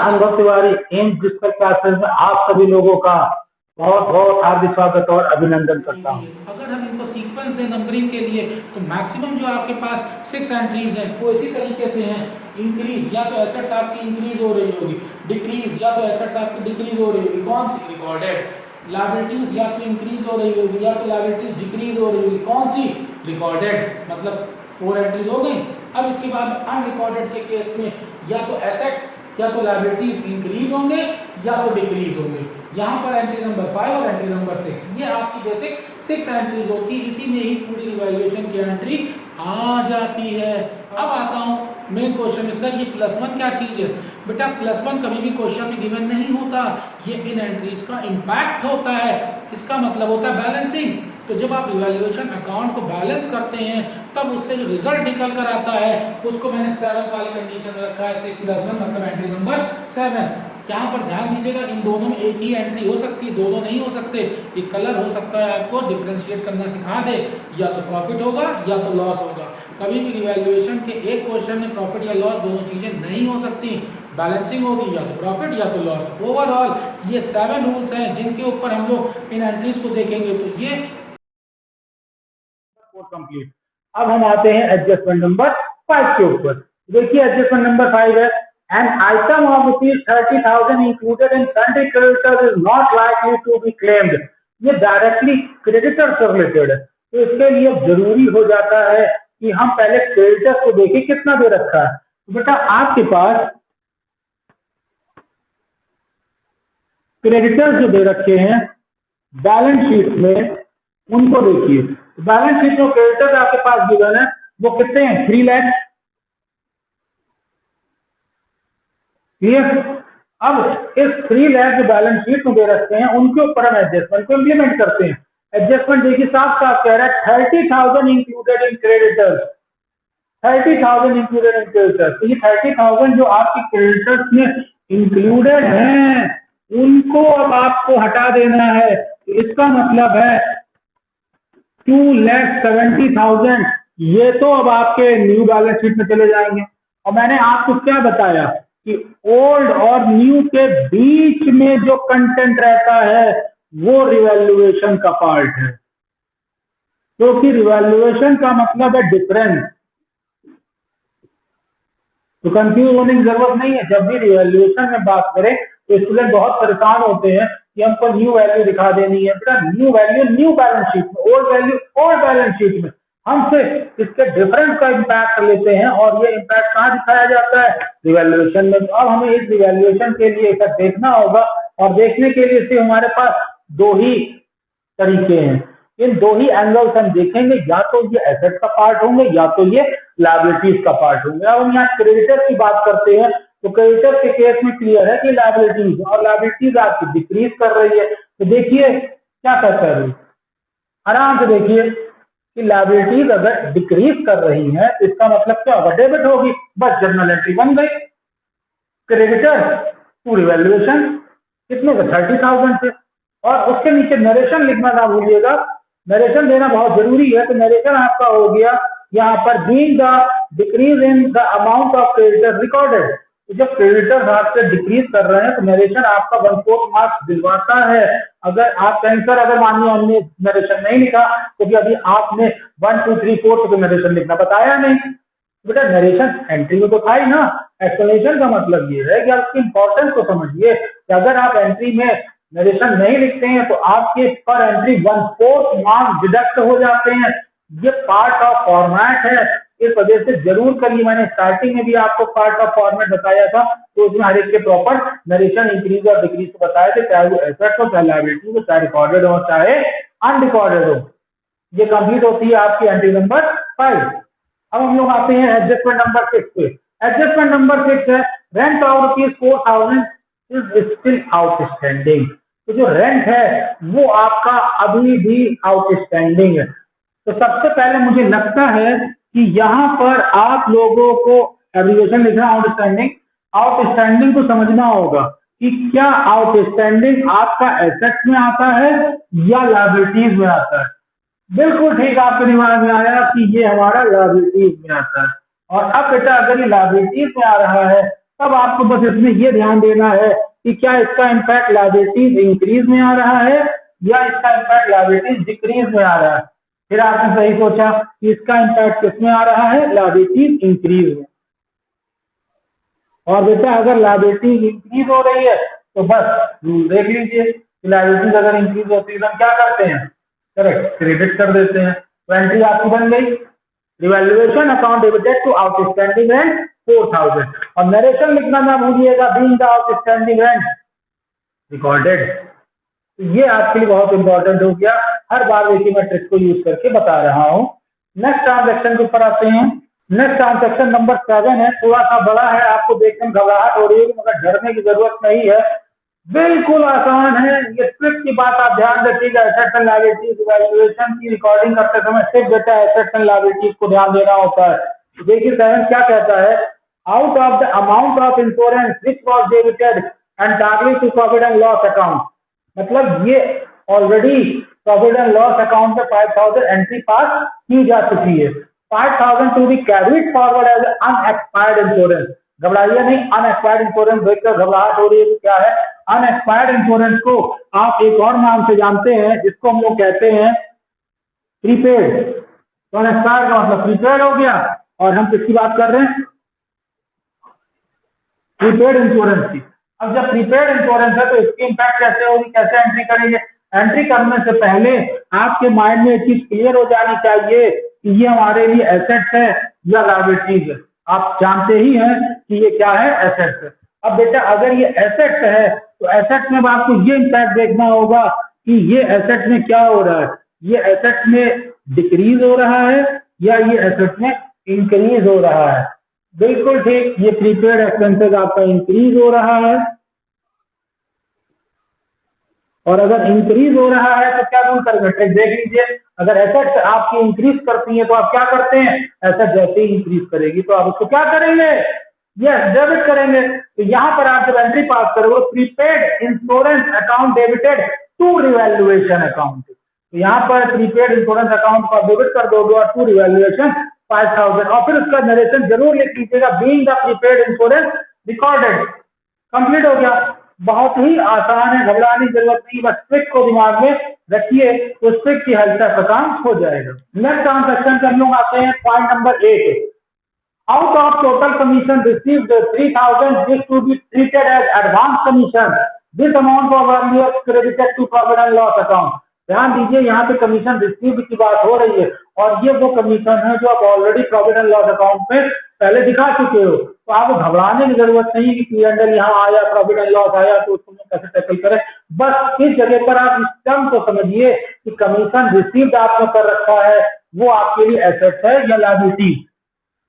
अनुभव तिवारी इन digital classes में आप सभी लोगों का बहुत बहुत हार्दिक स्वागत और अभिनंदन करता हूँ। अगर हम इनको सीक्वेंस दें नंबरिंग के लिए तो मैक्सिमम जो आपके पास 6 एंट्रीज हैं वो इसी तरीके से हैं। इंक्रीज या तो एसेट्स आपकी इंक्रीज हो रही होगी, डिक्रीज या तो एसेट्स आपकी डिक्रीज हो रही होगी, कौन सी रिकॉर्डेड। लायबिलिटीज या तो इंक्रीज हो रही होगी या तो लायबिलिटीज डिक्रीज हो रही होगी, कौन सी रिकॉर्डेड। मतलब 4 एंट्रीज हो गई। अब इसके बाद अनरिकॉर्डेड के केस में या तो एसेट्स या तो लायबिलिटीज इंक्रीज होंगे या तो डिक्रीज होंगे। यहाँ पर एंट्री नंबर 5 और एंट्री नंबर 6 ये आपकी बेसिक 6 एंट्रीज होती है। इसी में ही पूरी रिवैल्यूएशन की एंट्री आ जाती है। अब आता हूँ मेन क्वेश्चन में। सर ये +1 क्या चीज है? बेटा +1 कभी भी क्वेश्चन में गिवन नहीं होता, ये इन एंट्रीज का इंपैक्ट होता है। इसका मतलब होता है बैलेंसिंग। तो जब आप रिवैल्यूएशन अकाउंट को बैलेंस करते हैं तब उससे जो रिजल्ट निकल कर आता है उसको मैंने 7 वाली कंडीशन में रखा है। 6+1 मतलब एंट्री नंबर 7। यहाँ पर ध्यान दीजिएगा, इन दोनों में एक ही एंट्री हो सकती है, दोनों नहीं हो सकते। एक कलर हो सकता है आपको डिफरेंशिएट करना सिखा दे, या तो प्रॉफिट होगा या तो लॉस होगा। कभी भी रिवैल्यूएशन के एक क्वेश्चन में प्रॉफिट या लॉस दोनों चीजें नहीं हो सकती। बैलेंसिंग होगी या तो प्रॉफिट या तो लॉस। ओवरऑल ये 7 रूल्स हैं जिनके ऊपर हम लोग इन एंट्रीज को देखेंगे। तो ये कंप्लीट। अब हम आते हैं एडजस्टमेंट नंबर 5 के ऊपर। देखिए एडजस्टमेंट नंबर 5 है, an item of ₹30,000 included in sundry creditors is not likely to be claimed। ये डायरेक्टली क्रेडिटर से रिलेटेड है, तो इसके लिए जरूरी हो जाता है कि हम पहले क्रेडिटर को देखें कितना दे रखा है। तो बेटा आपके पास क्रेडिटर जो दे रखे हैं बैलेंस शीट में, उनको देखिए। बैलेंस शीट में क्रेडिटर आपके पास गिवन है, वो कितने हैं? 3 लाख। क्लियर? अब इस 3 लाख जो बैलेंस शीट में दे रखते हैं उनके ऊपर हम एडजस्टमेंट को इंप्लीमेंट करते हैं। एडजस्टमेंट देखिए साफ साफ कह रहा है 30,000 included in creditors. 30,000 included in creditors. तो ये 30,000 जो आपके क्रेडिटर्स में इंक्लूडेड हैं उनको अब आपको हटा देना है। तो इसका मतलब है 2,70,000 ये तो अब आपके न्यू बैलेंस शीट में चले जाएंगे। और मैंने आपको क्या बताया कि ओल्ड और न्यू के बीच में जो कंटेंट रहता है वो रिवैल्यूएशन का पार्ट है, क्योंकि रिवैल्यूएशन का मतलब है डिफरेंस। तो कंफ्यूज होने की जरूरत नहीं है। जब भी रिवैल्यूएशन में बात करें तो स्टूडेंट बहुत परेशान होते हैं कि हमको न्यू वैल्यू दिखा देनी है। बेटा new value new balance sheet में, old value old balance sheet में। हम सिर्फ इसके डिफरेंस का इंपैक्ट लेते हैं और ये इंपैक्ट कहाँ दिखाया जाता है? रिवैल्यूएशन में। अब हमें इस रिवैल्यूएशन के लिए इसे देखना होगा, और देखने के लिए सिर्फ हमारे पास 2 ही तरीके हैं। इन 2 ही एंगल्स हम देखेंगे, या तो ये एसेट का पार्ट होंगे या तो ये लायबिलिटीज का पार्ट होंगे। अब हम यहाँ क्रेडिटर की बात करते हैं तो क्रेडिटर के केस में क्लियर है कि लायबिलिटीज, और लायबिलिटीज आपकी डिक्रीज कर रही है। तो देखिए क्या कहता है, आराम से देखिए कि लायबिलिटीज अगर डिक्रीज कर रही है तो इसका मतलब क्या होगा? डेबिट होगी। बस जर्नल एंट्री बन गई। क्रेडिटर टू रिवैल्यूएशन कितने का? 30,000 से। और उसके नीचे नरेशन लिखना ना भूलिएगा, नरेशन देना बहुत जरूरी है। तो नरेशन आपका हो गया यहाँ पर being the decrease in the amount of creditor recorded. तो जब क्रेडिटर आपसे डिक्रीज कर रहे हैं तो नरेशन आपका 1/4 मार्क्स दिलवाता है। अगर आप कैंसर, अगर मानिए हमने नरेशन नहीं लिखा क्योंकि अभी आपने 1 2 3 4 तो नरेशन लिखना बताया नहीं, बेटा नरेशन एंट्री में तो था ही ना। एक्सप्लेनेशन का मतलब ये है कि आप उसकी इंपॉर्टेंस को समझिए कि अगर आप एंट्री में नरेशन नहीं लिखते हैं तो आपके पर एंट्री 1/4 मार्क्स डिडक्ट हो जाते हैं। ये पार्ट ऑफ फॉर्मेट है, इस वजह से जरूर करिए। मैंने स्टार्टिंग में भी आपको पार्ट ऑफ फॉर्मेट बताया था, तो उसमें हर एक के प्रॉपर नरेशन इंक्रीज और डिक्रीज को बताए थे, चाहे वो एसेट हो, चाहे लायबिलिटी हो, चाहे रिकॉर्डेड हो, चाहे अनरिकॉर्डेड हो। ये कंप्लीट होती है आपकी एंट्री नंबर 5। अब हम लोग आते हैं एडजस्टमेंट नंबर 6 पे। एडजस्टमेंट नंबर 6 है rent of ₹4,000 is still outstanding. तो जो रेंट है वो आपका अभी भी आउटस्टैंडिंग है। तो सबसे पहले मुझे लगता है कि यहाँ पर आप लोगों को एब्रिविएशन लिखना आउटस्टैंडिंग। आउटस्टैंडिंग को समझना होगा कि क्या आउटस्टैंडिंग आपका एसेट्स में आता है या लायबिलिटीज में आता है। बिल्कुल ठीक आपके दिमाग में आया कि ये हमारा लायबिलिटीज में आता है। और अब बेटा अगर ये लायबिलिटीज में आ रहा है तब आपको बस इसमें ये ध्यान देना है कि क्या इसका इम्पैक्ट लायबिलिटीज इंक्रीज में आ रहा है या इसका इम्पैक्ट लायबिलिटीज डिक्रीज में आ रहा है। फिर आपने सही सोचा कि इसका इम्पैक्ट किसमें आ रहा है, लायबिलिटीज इंक्रीज में। और बेटा अगर लायबिलिटीज इंक्रीज हो रही है तो बस देख लीजिए कि लायबिलिटीज अगर इंक्रीज होती है तो हम क्या करते हैं, करेक्ट, क्रेडिट कर देते हैं। तो एंट्री आपकी बन गई, revaluation account debited to outstanding rent 4000, और नरेशन लिखना ना भूलिएगा, being the outstanding rent recorded. ये आपके लिए बहुत इंपॉर्टेंट हो गया, हर बार देखिए मैं ट्रिक को यूज करके बता रहा हूँ। नेक्स्ट ट्रांजेक्शन के ऊपर आते हैं। नेक्स्ट ट्रांजेक्शन नंबर 7 है, थोड़ा सा बड़ा है, आपको देखने में घबराहट हो रही है मगर डरने की जरूरत नहीं है, बिल्कुल आसान है। ये ट्रिक की बात आप ध्यान रखिएगा, एसेट्स एंड लायबिलिटीज इवैल्यूएशन की रिकॉर्डिंग करते समय सिर्फ बेटा एसेट्स एंड लायबिलिटीज को ध्यान देना होता है। तो देखिए 7 क्या कहता है, out of the amount of insurance which was debited entirely to profit and loss account, मतलब ये already profit and loss account में 5000 एंट्री पास की जा चुकी है। 5000 to be carried forward as unexpired insurance. घबराइए नहीं, अनएक्सपायर्ड इंश्योरेंस देखकर घबराहट हो रही है, क्या है अनएक्सपायर्ड इंश्योरेंस को आप एक और नाम से जानते हैं जिसको हम लोग कहते हैं प्रीपेड। तो अनएक्सपायर्ड का मतलब प्रीपेड हो गया, और हम किसकी बात कर रहे हैं, प्रीपेड इंश्योरेंस की। अब जब प्रीपेड इंश्योरेंस है तो इसकी इम्पैक्ट कैसे होगी, कैसे एंट्री करेंगे। एंट्री करने से पहले आपके माइंड में एक चीज क्लियर हो जानी चाहिए कि ये हमारे लिए एसेट्स है या लायबिलिटीज है। आप जानते ही हैं कि ये क्या है, एसेट्स है। अब बेटा अगर ये एसेट्स है तो एसेट्स में आपको ये इम्पैक्ट देखना होगा कि ये एसेट्स में क्या हो रहा है, ये एसेट्स में डिक्रीज हो रहा है या ये एसेट्स में इंक्रीज हो रहा है। बिल्कुल ठीक, ये प्रीपेड एक्सपेंसेस आपका इंक्रीज हो रहा है, और अगर इंक्रीज हो रहा है तो क्या रूल करेंगे, ट्रिक देख लीजिए। अगर एसेट्स आपकी इंक्रीज करती है तो आप क्या करते हैं, एसेट जैसे ही इंक्रीज करेगी तो आप उसको क्या करेंगे, यस डेबिट करेंगे। तो यहाँ पर आप जब एंट्री पास करोगे prepaid insurance account debited to revaluation account, तो यहाँ पर प्रीपेड इंश्योरेंस अकाउंट को डेबिट कर दोगे और टू रिवैल्यूएशन 5000, और फिर उसका नरेशन जरूर लिख लीजिएगा, being the prepaid insurance recorded. Complete हो गया, बहुत ही आसान है, घबराने की जरूरत नहीं, बस ट्रिक को दिमाग में रखिए तो ट्रिक की हेल्प का काम हो जाएगा। नेक्स्ट ट्रांजेक्शन पे हम लोग आते हैं point number 8। Out of total commission received 3000 this to be treated as advance commission, this amount of earlier credited to profit and loss account. ध्यान दीजिए यहाँ पे कमीशन रिसीव्ड की बात हो रही है, और ये वो कमीशन है जो आप already profit and loss account में पहले दिखा चुके हो। तो आपको घबराने की जरूरत नहीं है कि P&L यहाँ आया, प्रॉफिट एंड लॉस आया तो उसको कैसे टैकल करें। बस इस जगह पर आप इस टर्म को समझिए कि कमीशन रिसीव्ड आपने कर रखा है, वो आपके लिए एसेट है या लायबिलिटी।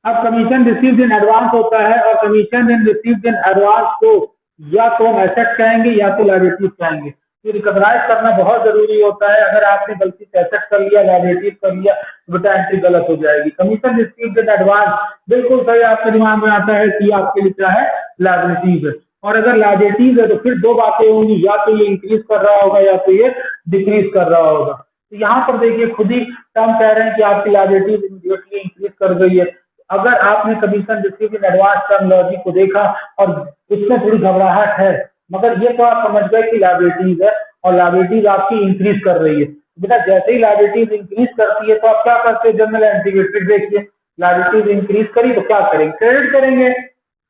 अब कमीशन रिसीव्ड इन एडवांस होता है, और commission in received in advance को या तो हम एसेट कहेंगे या तो लायबिलिटीज कहेंगे। तो रिकॉग्नाइज करना बहुत जरूरी होता है, अगर आपने गलती से एसेट कर लिया, लायबिलिटीज कर लिया तो बेटा एंट्री गलत हो जाएगी। कमीशन रिसीव्ड इन एडवांस बिल्कुल सही आपके दिमाग में आता है कि आपके लिए क्या है, लायबिलिटीज है। और अगर लायबिलिटीज है तो फिर दो बातें होंगी, या तो ये इंक्रीज कर रहा होगा या तो ये डिक्रीज कर रहा होगा। तो यहाँ पर देखिए खुद ही टर्म कह रहे हैं कि आपकी लायबिलिटीज इमीडिएटली इंक्रीज कर गई है। अगर आपने commission received in advance terminology को देखा और उसमें थोड़ी घबराहट है, मगर ये तो आप समझ गए कि लायबिलिटीज है और लायबिलिटीज आपकी इंक्रीज कर रही है। बेटा जैसे ही लायबिलिटीज इंक्रीज करती है तो आप क्या करते हैं, जनरल एंट्री फिर देखिए लायबिलिटीज इंक्रीज करी तो क्या करेंगे, क्रेडिट करेंगे,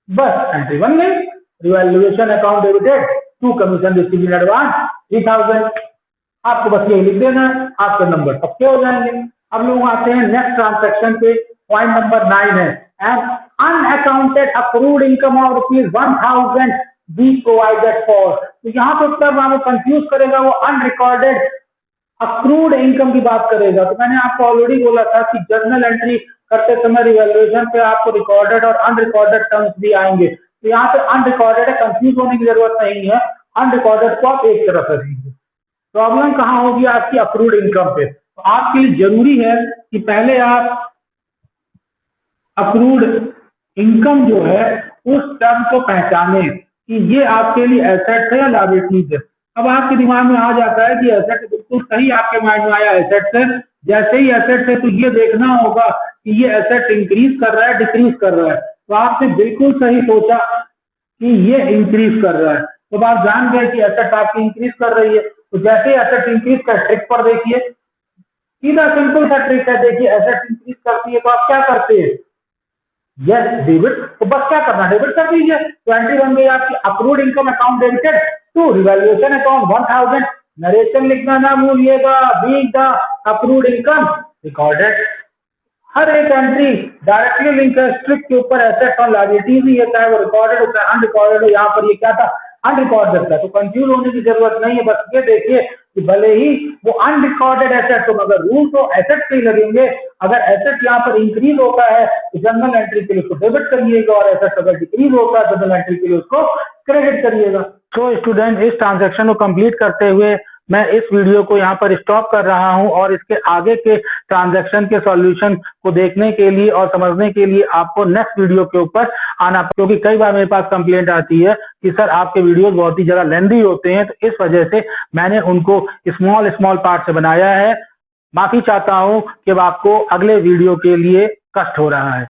बस एंट्री बन गई, revaluation account debited to commission received in advance 3000। आपको बस ये लिख देना है, आपके नंबर पक्के हो जाएंगे। अब लोग आते हैं नेक्स्ट ट्रांजेक्शन पे, पॉइंट नंबर 9 है, and unaccounted accrued income of ₹1000 be provided for. तो यहाँ पे तब आपको कंफ्यूज करेगा, वो अनरिकॉर्डेड अक्रूड इनकम की बात करेगा। तो मैंने आपको ऑलरेडी बोला था कि जर्नल एंट्री करते समय रिवैल्यूएशन पे आपको रिकॉर्डेड और अनरिकॉर्डेड टर्म्स भी आएंगे। तो यहाँ पे अनरिकॉर्डेड है, कंफ्यूज होने की जरूरत नहीं है, अनरिकॉर्डेड को आप एक तरफ रखिए। प्रॉब्लम कहाँ होगी आपकी, अक्रूड इनकम पे। तो आपके लिए जरूरी है कि पहले आप अक्रूड इनकम जो है उस टर्म को पहचाने कि ये आपके लिए एसेट है या लायबिलिटीज है। अब आपके दिमाग में आ जाता है कि एसेट, बिल्कुल सही आपके माइंड में आया, एसेट है। जैसे ही एसेट है तो ये देखना होगा कि ये एसेट इंक्रीज कर रहा है डिक्रीज कर रहा है। तो आपने बिल्कुल सही सोचा कि ये इंक्रीज कर रहा है। तो आप जान गए कि एसेट आपकी इंक्रीज कर रही है। तो जैसे एसेट इंक्रीज कर, ट्रिक पर देखिए, सीधा सिंपल सा ट्रिक है। देखिए एसेट इंक्रीज करती है तो आप क्या करते हैं, यस डेबिट, तो बस क्या करना, डेबिट कर दीजिए। तो एंट्री बन गई आपकी, approved income account debited to revaluation account 1000। Narration लिखना ना भूलिएगा, being the approved income recorded. हर एक एंट्री डायरेक्टली लिंक है स्ट्रिक्ट के ऊपर, एसेट और लायबिलिटीज ही है, चाहे वो रिकॉर्डेड हो चाहे अनरिकॉर्डेड हो। यहाँ पर ये क्या था, अनरिकॉर्डेड था। तो कंफ्यूज होने की जरूरत नहीं है, बस ये देखिए कि भले ही वो अनरिकॉर्डेड एसेट हो मगर रूल तो एसेट से ही लगेंगे। अगर एसेट यहाँ पर इंक्रीज होता है तो जनरल एंट्री के लिए उसको डेबिट करिएगा, और एसेट अगर डिक्रीज होता है तो जनरल एंट्री के लिए उसको क्रेडिट करिएगा। तो स्टूडेंट, इस ट्रांजैक्शन को कंप्लीट करते हुए मैं इस वीडियो को यहाँ पर स्टॉप कर रहा हूँ, और इसके आगे के ट्रांजैक्शन के सॉल्यूशन को देखने के लिए और समझने के लिए आपको नेक्स्ट वीडियो के ऊपर आना, क्योंकि कई बार मेरे पास कंप्लेंट आती है कि सर आपके वीडियोस बहुत ही ज्यादा लेंथी होते हैं। तो इस वजह से मैंने उनको स्मॉल स्मॉल पार्ट से बनाया है। माफी चाहता हूँ कि अब आपको अगले वीडियो के लिए कष्ट हो रहा है।